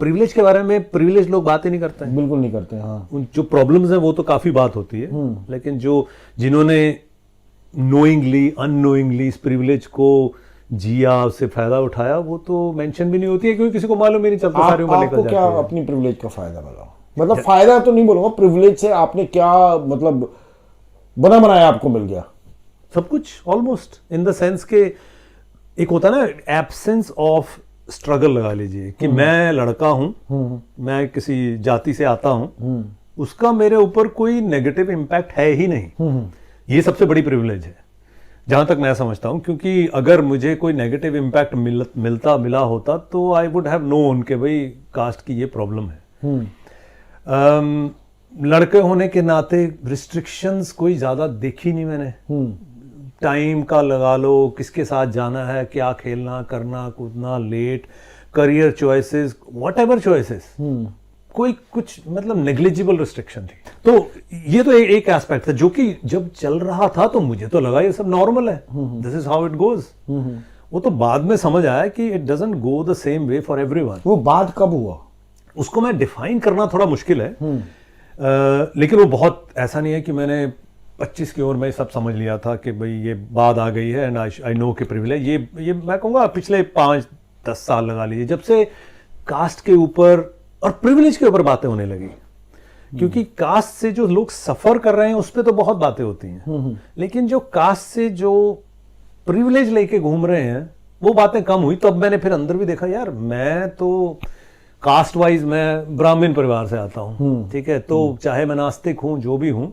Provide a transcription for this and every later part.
Privilege के बारे में प्रिविलेज लोग बात ही नहीं करते हैं, बिल्कुल नहीं करते। हाँ, उन जो प्रॉब्लम्स हैं वो तो काफी बात होती है, लेकिन जिन्होंने नोइंगली अननोइंगली इस प्रिविलेज को जिया, उससे फायदा उठाया, वो तो मेंशन भी नहीं होती है, क्योंकि किसी को मालूम ही नहीं चलता सारे उम्र निकल जाती है। आपको क्या अपनी प्रिविलेज का फायदा लगा? मतलब फायदा तो नहीं बोलूंगा, प्रिविलेज से आपने क्या मतलब बना बनाया आपको मिल गया? सब कुछ ऑलमोस्ट, इन द सेंस के एक होता है ना एब्सेंस ऑफ स्ट्रगल, लगा लीजिए कि मैं लड़का हूं, मैं किसी जाति से आता हूं, उसका मेरे ऊपर कोई नेगेटिव इम्पैक्ट है ही नहीं। ये सबसे बड़ी प्रिविलेज है जहां तक मैं समझता हूं, क्योंकि अगर मुझे कोई नेगेटिव इम्पैक्ट मिला होता तो आई वुड हैव नोन कि भाई कास्ट की ये प्रॉब्लम है। लड़के होने के नाते रिस्ट्रिक्शंस कोई ज्यादा देखी नहीं मैंने। टाइम का लगा लो, किसके साथ जाना है, क्या खेलना करना कूदना, let, career choices, whatever choices, कोई कुछ मतलब नेग्लिजिबल रिस्ट्रिक्शन थी। तो ये तो एक एस्पेक्ट था जो कि जब चल रहा था तो मुझे तो लगा ये सब नॉर्मल है, this is how it goes. वो तो बाद में समझ आया कि it doesn't go the same way for everyone. वो बात कब हुआ? उसको मैं डिफाइन करना थोड़ा मुश्किल है, लेकिन वो बहुत ऐसा नहीं है कि मैंने 25 की उम्र में सब समझ लिया था कि भाई ये बात आ गई है एंड आई नो कि प्रिविलेज, ये मैं कहूँगा पिछले 5-10 साल लगा लीजिए, जब से कास्ट के ऊपर और प्रिविलेज के ऊपर बातें होने लगी। क्योंकि कास्ट से जो लोग सफर कर रहे हैं उस पर तो बहुत बातें होती हैं, लेकिन जो कास्ट से जो प्रिविलेज लेके घूम रहे हैं वो बातें कम हुई। तब मैंने फिर अंदर भी देखा, यार मैं तो कास्ट वाइज मैं ब्राह्मण परिवार से आता हूँ, ठीक है, तो चाहे मैं नास्तिक हूं जो भी हूं,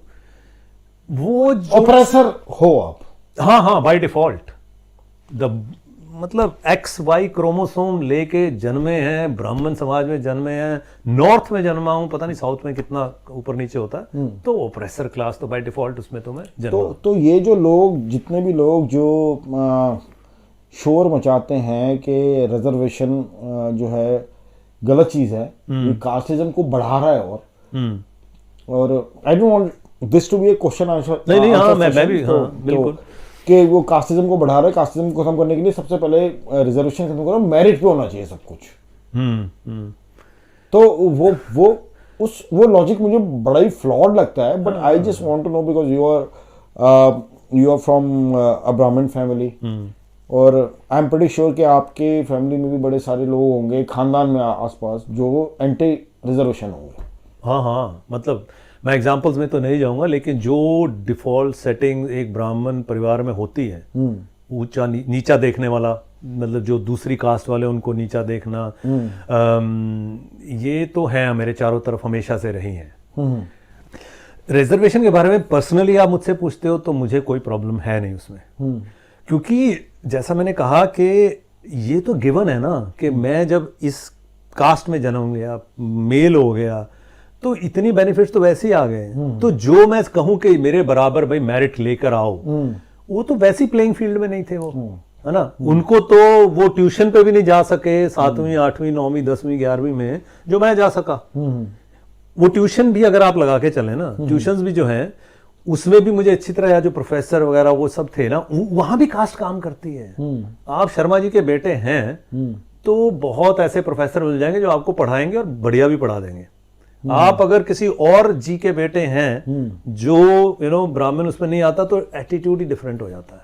वो ऑपरेसर हो आप। हाँ, बाय डिफॉल्ट मतलब XY क्रोमोसोम लेके जन्मे हैं, ब्राह्मण समाज में जन्मे हैं, नॉर्थ में जन्मा हूं, पता नहीं साउथ में कितना ऊपर नीचे होता है, तो ऑपरेसर क्लास तो बाय डिफॉल्ट उसमें तो मैं जन्मा। तो ये जो लोग, जितने भी लोग जो शोर मचाते हैं कि रिजर्वेशन जो है गलत चीज है, ये कास्टिज्म को बढ़ा रहा है, और I don't want this to be a question answer. नहीं, हाँ, मैं भी, हाँ, बिल्कुल, कि वो कास्टिज्म को बढ़ा रहा है। कास्टिज्म को खत्म करने के लिए सबसे पहले रिजर्वेशन खत्म करो, मेरिट पे होना चाहिए सब कुछ। तो वो लॉजिक मुझे बड़ा ही फ्लॉड लगता है, but I just want to know because you are from a Brahmin family, और आई एम प्रीटी श्योर कि आपके फैमिली में भी बड़े सारे लोग होंगे, खानदान में आसपास, जो एंटी रिजर्वेशन होंगे। हाँ, मतलब मैं एग्जांपल्स में तो नहीं जाऊंगा, लेकिन जो डिफॉल्ट सेटिंग एक ब्राह्मण परिवार में होती है, ऊंचा नीचा देखने वाला, मतलब जो दूसरी कास्ट वाले उनको नीचा देखना, ये तो है मेरे चारों तरफ हमेशा से रही है। रिजर्वेशन के बारे में पर्सनली आप मुझसे पूछते हो तो मुझे कोई प्रॉब्लम है नहीं उसमें, क्योंकि जैसा मैंने कहा कि ये तो गिवन है ना कि मैं जब इस कास्ट में जन्म लिया, मेल हो गया, तो इतनी बेनिफिट्स तो वैसे ही आ गए। तो जो मैं कहूं कि मेरे बराबर भाई मेरिट लेकर आओ, वो तो वैसी प्लेइंग फील्ड में नहीं थे वो, है ना। उनको तो वो ट्यूशन पे भी नहीं जा सके 7वीं 8वीं 9वीं 10वीं 11वीं में, जो मैं जा सका। वो ट्यूशन भी अगर आप लगा के चले ना, ट्यूशंस भी जो हैं उसमें भी मुझे अच्छी तरह, या जो प्रोफेसर वगैरह वो सब थे ना, वहां भी कास्ट काम करती है। आप शर्मा जी के बेटे हैं तो बहुत ऐसे प्रोफेसर मिल जाएंगे जो आपको पढ़ाएंगे और बढ़िया भी पढ़ा देंगे। आप अगर किसी और जी के बेटे हैं जो ब्राह्मण उसमें नहीं आता, तो एटीट्यूड ही डिफरेंट हो जाता है।